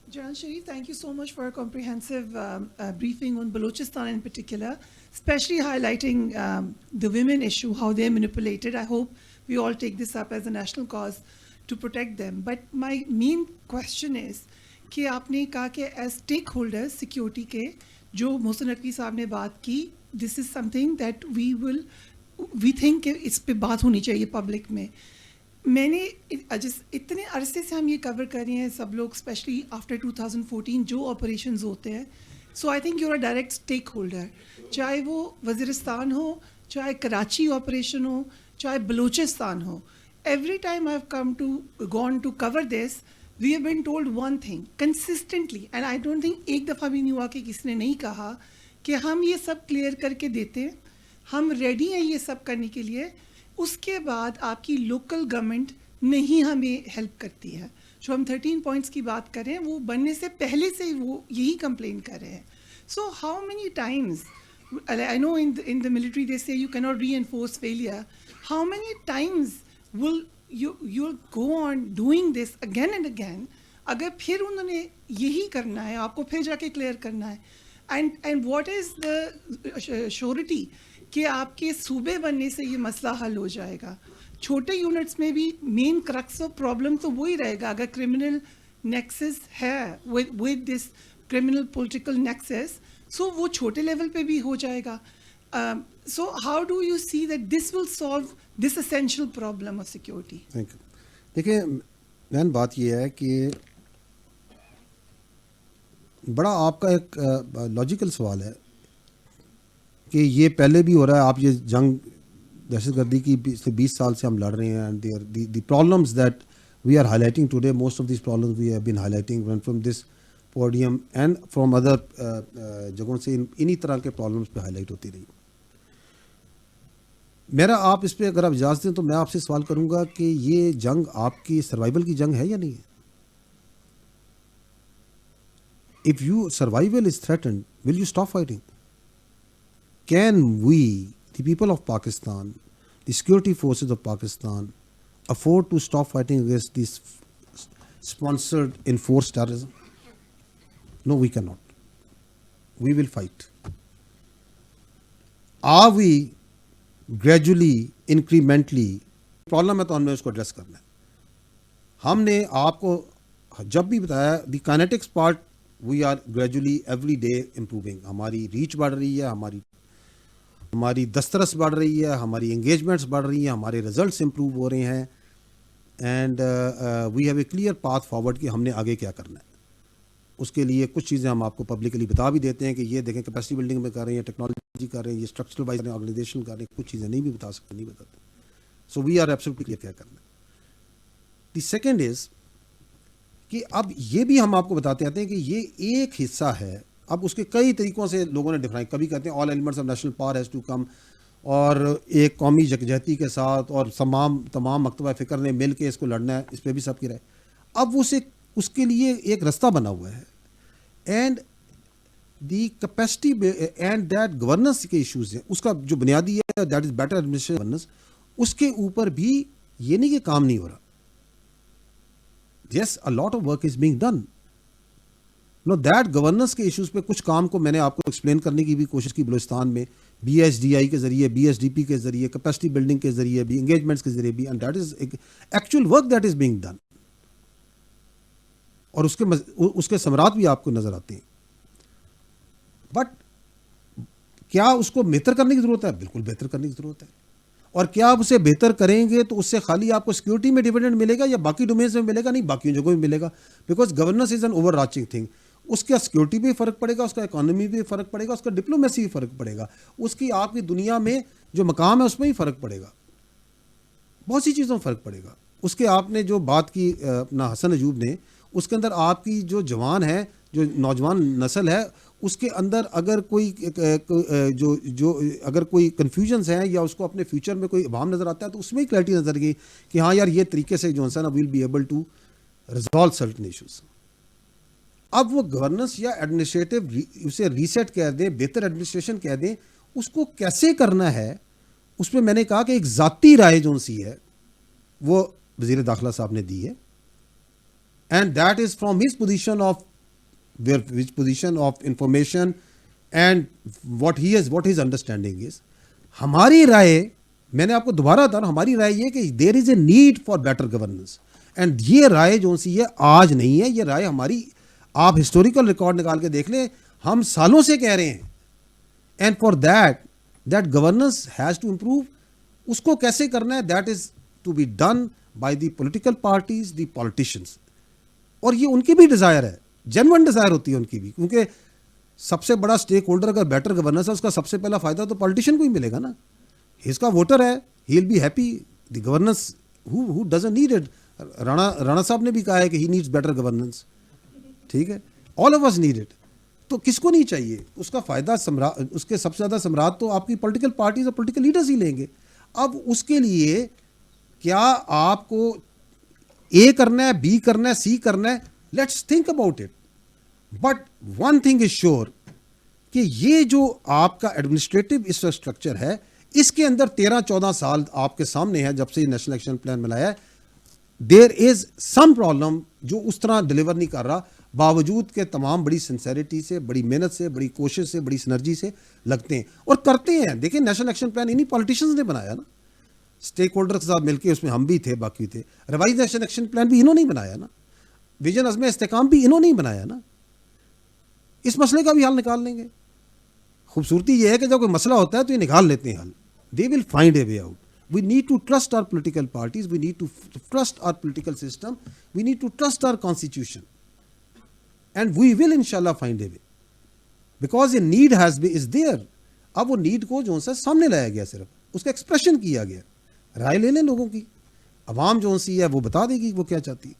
Jahan Sharif, thank you so much for a comprehensive briefing on Balochistan in particular, especially highlighting the women issue, how they're manipulated. I hope we all take this up as a national cause to protect them. But my main question is کہ آپ نے کہا کہ as stake holder security کے جو محسن نقوی صاحب نے بات کی, this is something that we think کہ اس پہ بات ہونی چاہیے پبلک میں. میں نے اتنے عرصے سے ہم یہ کور کر رہے ہیں سب لوگ, اسپیشلی آفٹر 2014 جو آپریشنز ہوتے ہیں. So I think you are direct stakeholder, چاہے وہ وزیرستان ہو, چاہے کراچی آپریشن ہو, چاہے بلوچستان ہو. Every time I have come to gone to cover this, we have been told one thing consistently, and I don't think ایک دفعہ بھی نہیں ہوا کہ کسی نے نہیں کہا کہ ہم یہ سب کلیئر کر کے دیتے ہیں, ہم ریڈی ہیں یہ سب کرنے کے لیے. اس کے بعد آپ کی لوکل گورنمنٹ نہیں ہمیں ہیلپ کرتی ہے. جو ہم 13 پوائنٹس کی بات کریں وہ بننے سے پہلے سے وہ یہی کمپلین کر رہے ہیں. So how many times, I know in the military they say you key not reinforce failure, how many times will you'll go on doing this again and again. اگر پھر انہوں نے یہی کرنا ہے, آپ کو پھر جا کے کلیئر کرنا ہے, and what is the surety کہ آپ کے صوبے بننے سے یہ مسئلہ حل ہو جائے گا. چھوٹے یونٹس میں بھی مین کرکس آف پرابلم تو وہی رہے گا. اگر کرمنل نیکسس ہے with this criminal political nexus, so وہ چھوٹے لیول پہ بھی ہو جائے گا. So how do you see that this will solve this essential problem of security? Thank you. دیکھیں مین بات یہ ہے کہ بڑا آپ کا ایک لاجیکل سوال ہے کہ یہ پہلے بھی ہو رہا ہے. آپ یہ جنگ دہشت گردی کی 20 سال سے ہم لڑ رہے ہیں, and the problems that we are highlighting today, most of these problems we have been highlighting from this podium and from other جگہوں سے انہی طرح کے پرابلمس پہ ہائی لائٹ ہوتی رہی. میرا آپ اس پہ اگر آپ اجازت دیں تو میں آپ سے سوال کروں گا کہ یہ جنگ آپ کی سروائیول کی جنگ ہے یا نہیں ہے؟ If you survival is threatened, will you stop fighting? Can we, the people of Pakistan, the security forces of Pakistan, afford to stop fighting against this sponsored, enforced terrorism? No, we cannot. We will fight. Are we gradually, incrementally, problem ہے تو ہم نے اس کو address کرنا ہے. ہم نے آپ کو جب بھی بتایا the kinetics part, we are gradually every day improving. ہماری ریچ بڑھ رہی ہے, ہماری دسترس بڑھ رہی ہے, ہماری انگیجمنٹس بڑھ رہی ہیں, ہمارے ریزلٹس امپروو ہو رہے ہیں, and we have a clear path forward کہ ہم نے آگے کیا کرنا ہے. اس کے لیے کچھ چیزیں ہم آپ کو پبلکلی بتا بھی دیتے ہیں کہ یہ دیکھیں کیپیسٹی بلڈنگ میں کر رہے ہیں, ٹیکنالوجی کر رہے ہیں, یہ اسٹرکچرل وائز آرگنائزیشن کر رہے ہیں. کچھ چیزیں نہیں بھی بتا سکتے, نہیں بتاتے. سو وی آر ایبسولوٹلی کلیئر کیا کرنا ہے. دی سیکنڈ از کہ اب یہ بھی ہم آپ کو بتاتے آتے ہیں کہ یہ ایک حصہ ہے. اب اس کے کئی طریقوں سے لوگوں نے ڈیفائن, کبھی کہتے ہیں all elements of national power has to come, اور ایک قومی یکجہتی کے ساتھ اور تمام مکتبہ فکر نے مل کے اس کو لڑنا ہے. اس پہ بھی سب کی رائے. اب اس کے لیے ایک رستہ بنا ہوا ہے, and the capacity and that governance کے ایشوز ہیں. اس کا جو بنیادی ہے that is better administration governance. اس کے اوپر بھی یہ نہیں کہ کام نہیں ہو رہا. Yes, a lot of work is being done. No, that governance کے ایشوز پہ کچھ کام کو میں نے آپ کو ایکسپلین کرنے کی بھی کوشش کی بلوچستان میں, بی ایس ڈی آئی کے ذریعے, بی ایس ڈی پی کے ذریعے, کیپیسٹی بلڈنگ کے ذریعے بھی, انگیجمنٹس کے ذریعے بھی, and that is actual work that is being done. اور اس کے ثمرات بھی آپ کو نظر آتے ہیں. بٹ کیا اس کو بہتر کرنے کی ضرورت ہے؟ بالکل بہتر کرنے کی ضرورت ہے. اور کیا آپ اسے بہتر کریں گے تو اس سے خالی آپ کو سیکورٹی میں ڈیویڈنڈ ملے گا یا باقی ڈومینس میں ملے گا؟ نہیں, باقی جگہوں میں ملے گا. Because governance is an overarching thing. اس کا سیکورٹی بھی فرق پڑے گا, اس کا اکانومی بھی فرق پڑے گا, اس کا ڈپلومیسی بھی فرق پڑے گا, اس کی آپ کی دنیا میں جو مقام ہے اس میں ہی فرق پڑے گا, بہت سی چیزوں میں فرق پڑے گا. اس کے آپ نے جو بات کی اپنا حسن ایوب نے, اس کے اندر آپ کی جو جوان ہے, جو نوجوان نسل ہے, اس کے اندر اگر کوئی اگر کوئی کنفیوژنس ہیں یا اس کو اپنے فیوچر میں کوئی ابہام نظر آتا ہے تو اس میں ہی کلیئرٹی نظر گئی کہ ہاں یار یہ طریقے سے جو ہے نا will be able to resolve certain issues. اب وہ گورننس یا ایڈمنسٹریٹو اسے ریسیٹ کہہ دیں, بہتر ایڈمنسٹریشن کہہ دیں, اس کو کیسے کرنا ہے اس پہ میں نے کہا کہ ایک ذاتی رائے جو سی ہے وہ وزیر داخلہ صاحب نے دی ہے, and that is from his position of which position of information and what his understanding is. ہماری رائے, میں نے آپ کو دوبارہ بتا رہا ہوں, ہماری رائے یہ کہ there is a need for better governance, and یہ رائے جو سی ہے آج نہیں ہے, یہ رائے ہماری, آپ ہسٹوریکل ریکارڈ نکال کے دیکھ لیں, ہم سالوں سے کہہ رہے ہیں. And for that governance has to improve. اس کو کیسے کرنا ہے, that is to be done by the political parties, the politicians. اور یہ ان کی بھی ڈیزائر ہے, جینوئن ڈیزائر ہوتی ہے ان کی بھی, کیونکہ سب سے بڑا اسٹیک ہولڈر اگر بیٹر گورننس ہے, اس کا سب سے پہلا فائدہ تو پالیٹیشین کو ہی ملے گا نا. اس کا ووٹر ہے, he will be happy. The governance who doesn't need it. Rana صاحب نے بھی کہا ہے کہ ہی نیڈس بیٹر گورننس. ٹھیک ہے, all of us need it. تو کس کو نہیں چاہیے, اس کا فائدہ اس کے سب سے زیادہ ثمرات تو آپ کی پولیٹیکل پارٹیز اور پولیٹیکل لیڈرز ہی لیں گے. اب اس کے لیے کیا آپ کو اے کرنا ہے, بی کرنا ہے, سی کرنا ہے, let's think about it. But one thing is sure کہ یہ جو آپ کا ایڈمنسٹریٹو انفراسٹرکچر ہے, اس کے اندر 13-14 سال آپ کے سامنے ہے جب سے یہ نیشنل ایکشن پلان بنایا ہے. دیر از سم پرابلم جو اس طرح ڈلیور نہیں کر رہا, باوجود کہ تمام بڑی سنسیریٹی سے, بڑی محنت سے, بڑی کوشش سے, بڑی سنرجی سے لگتے ہیں اور کرتے ہیں. دیکھیں نیشنل ایکشن پلان انہی پالیٹیشنز نے بنایا نا, اسٹیک ہولڈر کے ساتھ مل کے, اس میں ہم بھی تھے, باقی تھے. ریوائز نیشنل ایکشن پلان بھی انہوں نے بنایا نا, ویژن عزم استحکام بھی انہوں نے بنایا نا. اس مسئلے کا بھی حل نکال لیں گے. خوبصورتی یہ ہے کہ جب کوئی مسئلہ ہوتا ہے تو یہ نکال لیتے ہیں حل. They will find a way out. We need to trust our political parties. We need to trust our political system. We need to trust our constitution. And we will inshallah find a way. Because a need is there. اب وہ need کو جو ہے سامنے لایا گیا, صرف اس کا ایکسپریشن کیا گیا. رائے لے لیں لوگوں کی, عوام جو سی ہے وہ بتا دے گی وہ کیا چاہتی ہے.